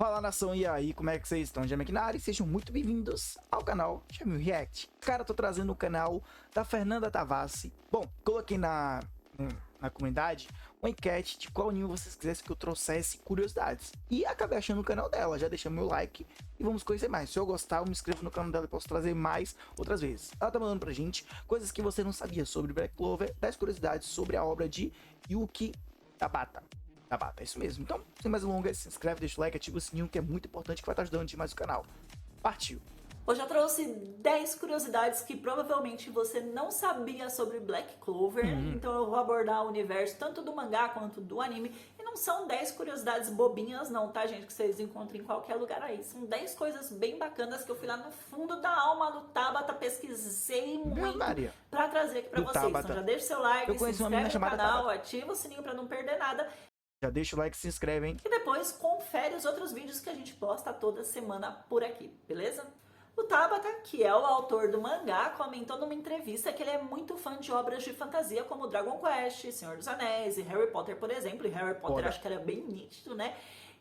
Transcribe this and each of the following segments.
Fala nação, e aí, como é que vocês estão? Jamie aqui na área e sejam muito bem-vindos ao canal Jamie React. Cara, eu tô trazendo o canal da Fernanda Tavassi. Bom, coloquei na comunidade uma enquete de qual anime vocês quisessem que eu trouxesse curiosidades. E acabei achando o canal dela, já deixei meu like e vamos conhecer mais. Se eu gostar, eu me inscrevo no canal dela e posso trazer mais outras vezes. Ela tá mandando pra gente coisas que você não sabia sobre Black Clover, 10 curiosidades sobre a obra de Yuki Tabata. É isso mesmo. Então, sem mais delongas, se inscreve, deixa o like, ativa o sininho, que é muito importante, que vai estar ajudando demais o canal. Partiu! Hoje eu trouxe 10 curiosidades que provavelmente você não sabia sobre Black Clover, então eu vou abordar o universo tanto do mangá quanto do anime, e não são 10 curiosidades bobinhas não, tá gente, que vocês encontram em qualquer lugar aí, são 10 coisas bem bacanas que eu fui lá no fundo da alma do Tabata, pesquisei muito pra trazer aqui pra vocês, então já deixa o seu like, se inscreve no canal, ativa o sininho pra não perder nada. Já deixa o like e se inscreve, hein? E depois confere os outros vídeos que a gente posta toda semana por aqui, beleza? O Tabata, que é o autor do mangá, comentou numa entrevista que ele é muito fã de obras de fantasia como Dragon Quest, Senhor dos Anéis e Harry Potter, por exemplo. E Harry Potter acho que era bem nítido, né?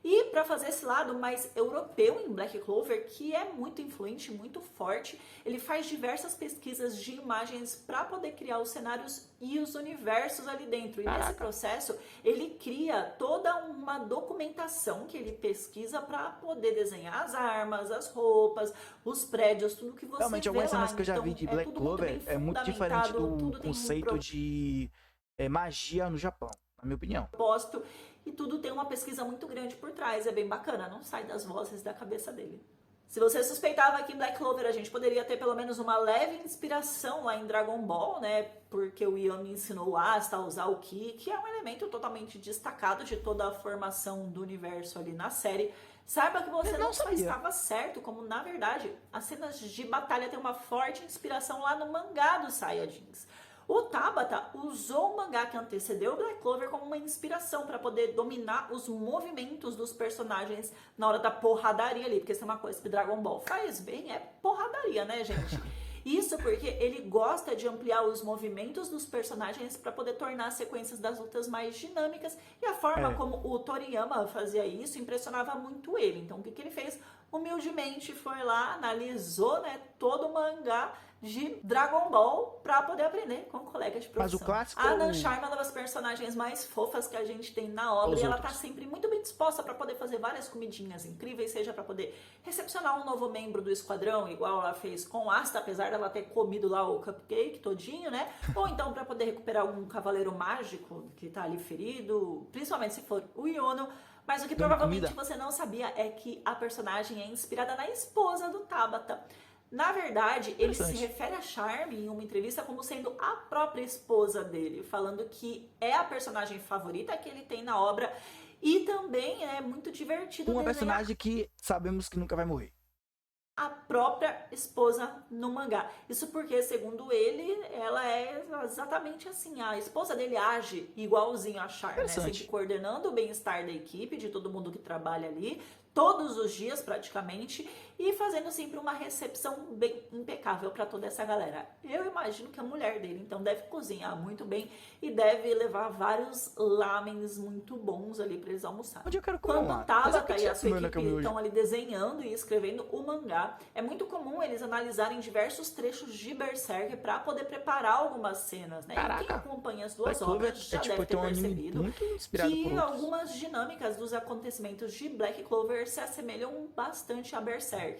E para fazer esse lado mais europeu em Black Clover, que é muito influente, muito forte, ele faz diversas pesquisas de imagens para poder criar os cenários e os universos ali dentro. E nesse processo, ele cria toda uma documentação que ele pesquisa para poder desenhar as armas, as roupas, os prédios, tudo que você realmente, vê algumas lá. cenas que eu já vi de Black Clover é muito diferente do conceito de magia no Japão, na minha opinião. E tudo tem uma pesquisa muito grande por trás, é bem bacana, não sai das vozes da cabeça dele. Se você suspeitava que em Black Clover a gente poderia ter pelo menos uma leve inspiração lá em Dragon Ball, né, porque o Yami ensinou o Asta a usar o Ki, que é um elemento totalmente destacado de toda a formação do universo ali na série, saiba que você não só estava certo, como na verdade as cenas de batalha têm uma forte inspiração lá no mangá dos Saiyajins. O Tabata usou o mangá que antecedeu o Black Clover como uma inspiração para poder dominar os movimentos dos personagens na hora da porradaria ali, porque isso é uma coisa que Dragon Ball faz bem, é porradaria, né, gente? Isso porque ele gosta de ampliar os movimentos dos personagens para poder tornar as sequências das lutas mais dinâmicas, e a forma como o Toriyama fazia isso impressionava muito ele. Então o que ele fez? Humildemente foi lá, analisou, né, todo o mangá de Dragon Ball para poder aprender com colegas de profissão. Mas o clássico... A Nansha é uma das personagens mais fofas que a gente tem na obra, e ela tá sempre muito bem disposta para poder fazer várias comidinhas incríveis, seja para poder recepcionar um novo membro do esquadrão, igual ela fez com Asta, apesar dela ter comido lá o cupcake todinho, né? Ou então para poder recuperar algum cavaleiro mágico que tá ali ferido, principalmente se for o Yono. Mas o que provavelmente você não sabia é que a personagem é inspirada na esposa do Tabata. Na verdade, ele se refere a Charme em uma entrevista como sendo a própria esposa dele, falando que é a personagem favorita que ele tem na obra e também é muito divertido uma personagem que sabemos que nunca vai morrer. A própria esposa no mangá. Isso porque, segundo ele, ela é exatamente assim. A esposa dele age igualzinho a Char, né? Sempre coordenando o bem-estar da equipe, de todo mundo que trabalha ali, todos os dias praticamente, e fazendo sempre uma recepção bem impecável para toda essa galera. Eu imagino que a mulher dele, então, deve cozinhar muito bem e deve levar vários lamens muito bons ali para eles almoçarem. Onde eu quero comer? Quando o Tabata e a sua equipe estão ali desenhando e escrevendo o mangá, é muito comum eles analisarem diversos trechos de Berserk para poder preparar algumas cenas, né? E quem acompanha as duas obras já deve ter percebido que algumas dinâmicas dos acontecimentos de Black Clover se assemelham bastante a Berserk.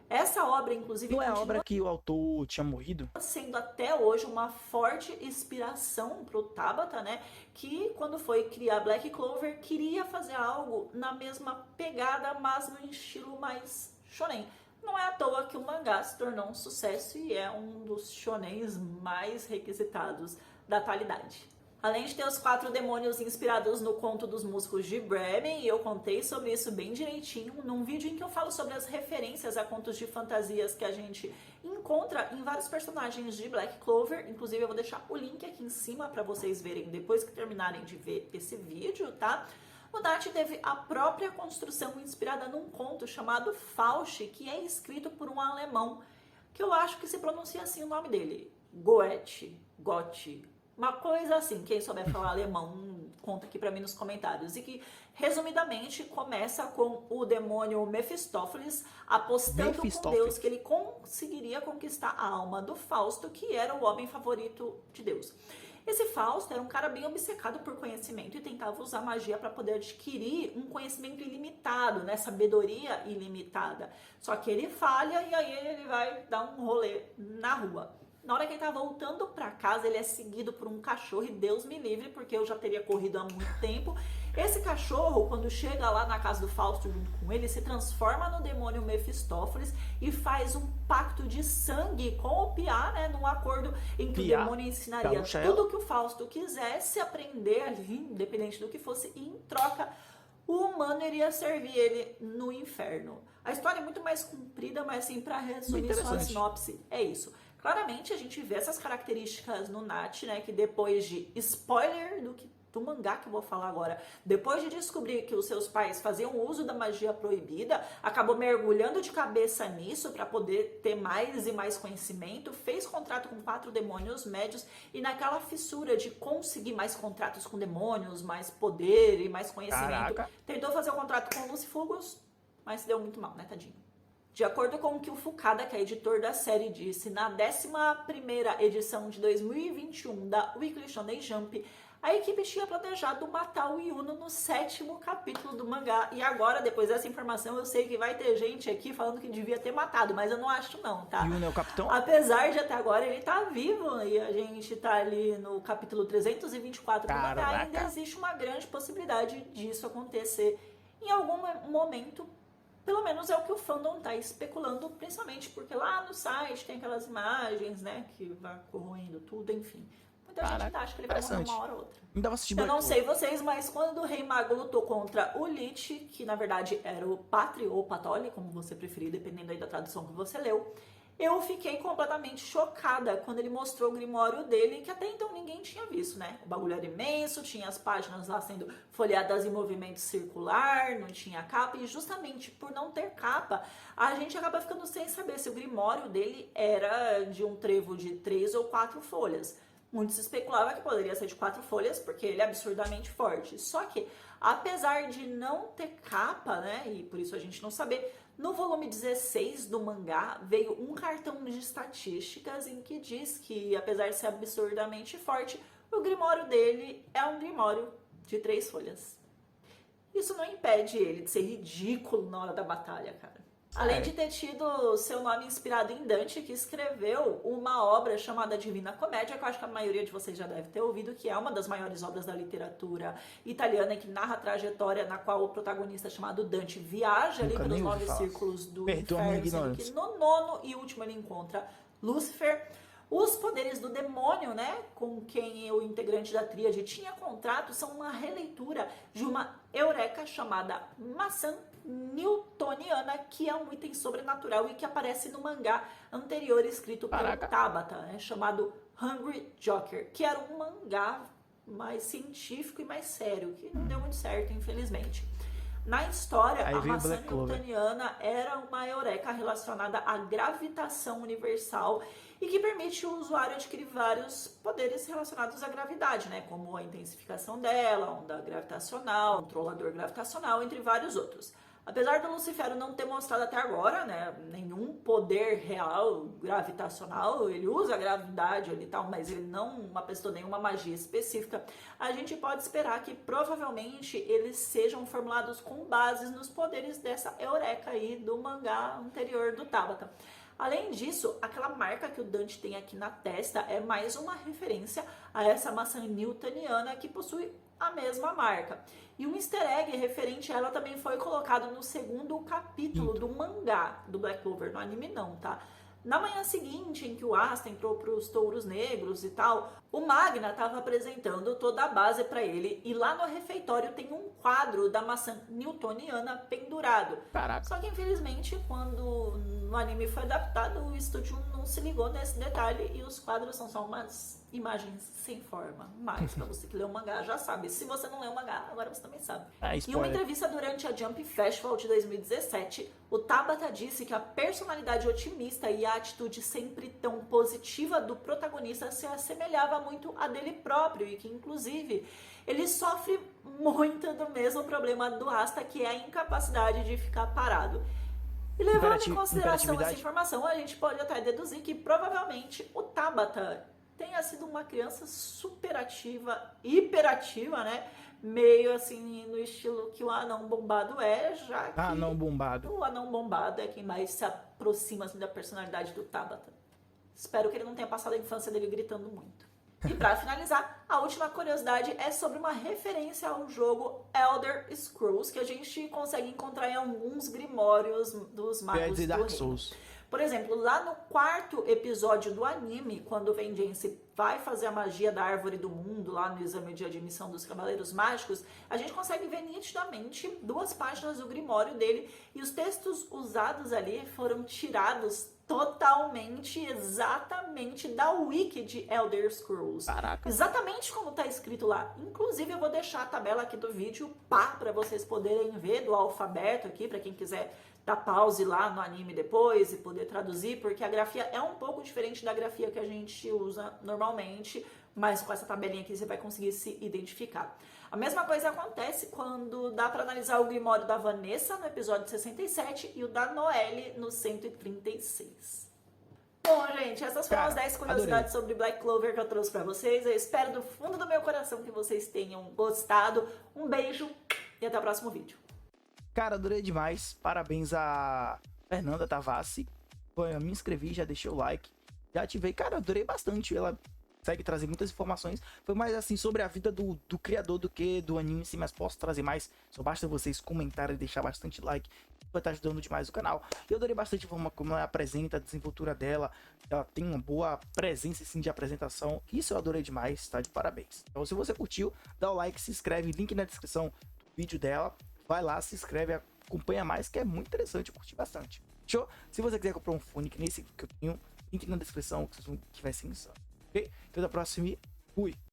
Essa obra, inclusive, não é a obra que o autor tinha morrido? Sendo até hoje uma forte inspiração para o Tabata, né? Que quando foi criar Black Clover queria fazer algo na mesma pegada, mas no estilo mais shonen. Não é à toa que o mangá se tornou um sucesso e é um dos shonens mais requisitados da atualidade. Além de ter os 4 demônios inspirados no conto dos músicos de Bremen, e eu contei sobre isso bem direitinho num vídeo em que eu falo sobre as referências a contos de fantasias que a gente encontra em vários personagens de Black Clover. Inclusive eu vou deixar o link aqui em cima para vocês verem depois que terminarem de ver esse vídeo, tá? O Dati teve a própria construção inspirada num conto chamado Faust, que é escrito por um alemão, que eu acho que se pronuncia assim o nome dele, Goethe, uma coisa assim, quem souber falar alemão conta aqui pra mim nos comentários. E que, resumidamente, começa com o demônio Mefistófeles apostando com Deus que ele conseguiria conquistar a alma do Fausto, que era o homem favorito de Deus. Esse Fausto era um cara bem obcecado por conhecimento e tentava usar magia para poder adquirir um conhecimento ilimitado, né? Sabedoria ilimitada. Só que ele falha e aí ele vai dar um rolê na rua. Na hora que ele tá voltando para casa, ele é seguido por um cachorro e Deus me livre, porque eu já teria corrido há muito tempo. Esse cachorro, quando chega lá na casa do Fausto junto com ele, se transforma no demônio Mefistófeles e faz um pacto de sangue com o Piá, né? Num acordo em que o demônio ensinaria tudo o que o Fausto quisesse aprender ali, independente do que fosse, e em troca o humano iria servir ele no inferno. A história é muito mais comprida, mas assim, para resumir só a sinopse, é isso. Claramente a gente vê essas características no Nath, né? Que depois de spoiler do mangá que eu vou falar agora, depois de descobrir que os seus pais faziam uso da magia proibida, acabou mergulhando de cabeça nisso para poder ter mais e mais conhecimento, fez contrato com 4 demônios médios e naquela fissura de conseguir mais contratos com demônios, mais poder e mais conhecimento, tentou fazer o contrato com Lucifugos, mas deu muito mal, né, tadinho? De acordo com o que o Fukada, que é editor da série, disse, na 11ª edição de 2021 da Weekly Shonen Jump, a equipe tinha planejado matar o Yuno no 7º capítulo do mangá. E agora, depois dessa informação, eu sei que vai ter gente aqui falando que devia ter matado, mas eu não acho não, tá? Yuno é o capitão? Apesar de até agora ele tá vivo e a gente tá ali no capítulo 324 do mangá, ainda existe uma grande possibilidade disso acontecer em algum momento. Pelo menos é o que o fandom tá especulando, principalmente porque lá no site tem aquelas imagens, né, que vai corroendo tudo, enfim. Muita gente acha que ele vai morrer uma hora ou outra. Eu não sei vocês, mas quando o Rei Mago lutou contra o Lich, que na verdade era o Patri ou Patoli, como você preferir, dependendo aí da tradução que você leu, eu fiquei completamente chocada quando ele mostrou o grimório dele, que até então ninguém tinha visto, né? O bagulho era imenso, tinha as páginas lá sendo folheadas em movimento circular, não tinha capa, e justamente por não ter capa, a gente acaba ficando sem saber se o grimório dele era de um trevo de 3 ou 4 folhas. Muitos especulavam que poderia ser de 4 folhas, porque ele é absurdamente forte. Só que, apesar de não ter capa, né, e por isso a gente não saber, no volume 16 do mangá veio um cartão de estatísticas em que diz que, apesar de ser absurdamente forte, o grimório dele é um grimório de 3 folhas. Isso não impede ele de ser ridículo na hora da batalha, cara. Além de ter tido seu nome inspirado em Dante, que escreveu uma obra chamada Divina Comédia, que eu acho que a maioria de vocês já deve ter ouvido, que é uma das maiores obras da literatura italiana, e que narra a trajetória na qual o protagonista chamado Dante viaja ali pelos 9 círculos do inferno, sendo que no 9º e último ele encontra Lúcifer. Os poderes do demônio, né, com quem o integrante da tríade tinha contrato, são uma releitura de uma eureka chamada maçã newtoniana, que é um item sobrenatural e que aparece no mangá anterior escrito pelo Tabata, né, chamado Hungry Joker, que era um mangá mais científico e mais sério, que não deu muito certo, infelizmente. Na história, a maçã newtoniana era uma eureka relacionada à gravitação universal e que permite o usuário adquirir vários poderes relacionados à gravidade, né? Como a intensificação dela, onda gravitacional, controlador gravitacional, entre vários outros. Apesar do Lucifero não ter mostrado até agora, né, nenhum poder real gravitacional, ele usa a gravidade ali e tal, mas ele não aprestou nenhuma magia específica, a gente pode esperar que provavelmente eles sejam formulados com bases nos poderes dessa eureka aí do mangá anterior do Tabata. Além disso, aquela marca que o Dante tem aqui na testa é mais uma referência a essa maçã newtoniana que possui a mesma marca. E um easter egg referente a ela também foi colocado no 2º capítulo do mangá do Black Clover, no anime não, tá? Na manhã seguinte, em que o Asta entrou para os touros negros e tal, o Magna estava apresentando toda a base para ele e lá no refeitório tem um quadro da maçã newtoniana pendurado. Só que infelizmente, quando no anime foi adaptado, o estúdio não se ligou nesse detalhe e os quadros são só umas imagens sem forma. Mas pra você que lê o mangá já sabe. Se você não lê o mangá, agora você também sabe. Em uma entrevista durante a Jump Festival de 2017, o Tabata disse que a personalidade otimista e a a atitude sempre tão positiva do protagonista se assemelhava muito a dele próprio e que, inclusive, ele sofre muito do mesmo problema do Asta, que é a incapacidade de ficar parado. E levando em consideração essa informação, a gente pode até deduzir que provavelmente o Tabata tenha sido uma criança superativa, hiperativa, né? Meio assim no estilo que o anão bombado é, já que o anão bombado é quem mais se aproxima assim, da personalidade do Tabata. Espero que ele não tenha passado a infância dele gritando muito. E para finalizar, a última curiosidade é sobre uma referência ao jogo Elder Scrolls, que a gente consegue encontrar em alguns grimórios dos magos do Dark reino. Souls. Por exemplo, lá no 4º episódio do anime, quando o Vengeance vai fazer a magia da Árvore do Mundo, lá no exame de admissão dos Cavaleiros Mágicos, a gente consegue ver nitidamente 2 páginas do grimório dele, e os textos usados ali foram tirados totalmente, exatamente da wiki de Elder Scrolls. Caraca. Exatamente como tá escrito lá. Inclusive, eu vou deixar a tabela aqui do vídeo para vocês poderem ver do alfabeto aqui, para quem quiser dar pause lá no anime depois e poder traduzir, porque a grafia é um pouco diferente da grafia que a gente usa normalmente, mas com essa tabelinha aqui você vai conseguir se identificar. A mesma coisa acontece quando dá para analisar o grimório da Vanessa no episódio 67 e o da Noelle no 136. Bom, gente, essas foram as 10 curiosidades sobre Black Clover que eu trouxe para vocês. Eu espero do fundo do meu coração que vocês tenham gostado. Um beijo e até o próximo vídeo. Cara, adorei demais. Parabéns a Fernanda Tavassi. Eu me inscrevi, já deixei o like, já ativei. Cara, adorei bastante. Ela consegue trazer muitas informações. Foi mais assim sobre a vida do criador do que do anime em si, mas posso trazer mais. Só basta vocês comentarem e deixar bastante like. Vai estar ajudando demais o canal. Eu adorei bastante a forma como ela apresenta, a desenvoltura dela. Ela tem uma boa presença assim, de apresentação. Isso eu adorei demais, tá? De parabéns. Então, se você curtiu, dá o like, se inscreve. Link na descrição do vídeo dela. Vai lá, se inscreve, acompanha mais, que é muito interessante, eu curti bastante. Fechou? Se você quiser comprar um fone que nesse que eu tenho, link na descrição, que vocês vão tiver insano. Ok? Então, até a próxima e fui!